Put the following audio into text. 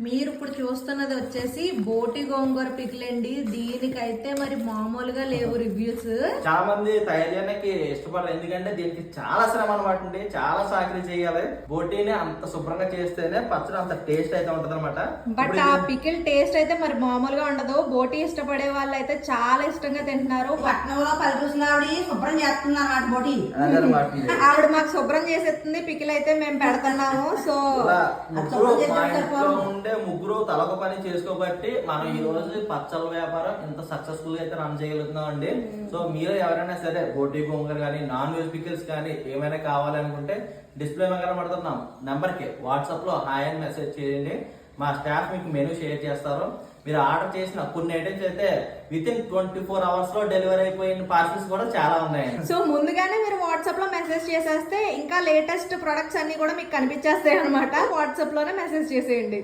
మీరు ఇప్పుడు చూస్తున్నది వచ్చేసి బోటి గోంగూర పికిల్ అండి. దీనికైతే మరి మామూలుగా లేవు రివ్యూస్. చాలా మంది తయారు చేయడానికి ఇష్టపడరు, ఎందుకంటే దీనికి చాలా శ్రమ అనమాట అండి. చాలా సాకరీ చేయాలి. బోటీని అంత శుభ్రంగా చేస్తేనే పచ్చడి అంత టేస్ట్ అయితే ఉంటది అనమాట. బట్ ఆ పికిల్ టేస్ట్ అయితే మరి మామూలుగా ఉండదు. బోటీ ఇష్టపడే వాళ్ళు అయితే చాలా ఇష్టంగా తింటున్నారు. పట్నంలో 10 రోజులు ఆవిడ శుభ్రం చేస్తుంది అన్నమాట బోటీ. ఆవిడ మాకు శుభ్రం చేసేస్తుంది. పికిల్ అయితే మేము పెడుతున్నాము. సో ముగ్గురు తలొక పని చేసుకోబట్టి మనం ఈ రోజు పచ్చళ్ళ వ్యాపారం ఇంత సక్సెస్ఫుల్ గా అయితే రన్ చేయగలుగుతున్నాం అండి. సో మీరు ఎవరైనా సరే బోటీ గోంగూర కానీ నాన్ వెజ్ పికిల్స్ కానీ ఏమైనా కావాలి అనుకుంటే డిస్ప్లే మీద కనబడుతున్నాం నెంబర్ కి వాట్సాప్ లో హాయ్ అని మెసేజ్ చేయండి. మా స్టాఫ్ మీకు మెనూ షేర్ చేస్తారు. మీరు ఆర్డర్ చేసిన కొన్ని ఐటమ్స్ అయితే విత్ ఇన్ 24 hours లో డెలివరీ అయిపోయిన పార్సల్స్ కూడా చాలా ఉన్నాయి. సో ముందుగానే మీరు వాట్సాప్ లో మెసేజ్ చేసేస్తే ఇంకా లేటెస్ట్ ప్రొడక్ట్స్ అన్ని కూడా మీకు కనిపించేస్తాయి అనమాట. వాట్సాప్ లోనే మెసేజ్ చేసేయండి.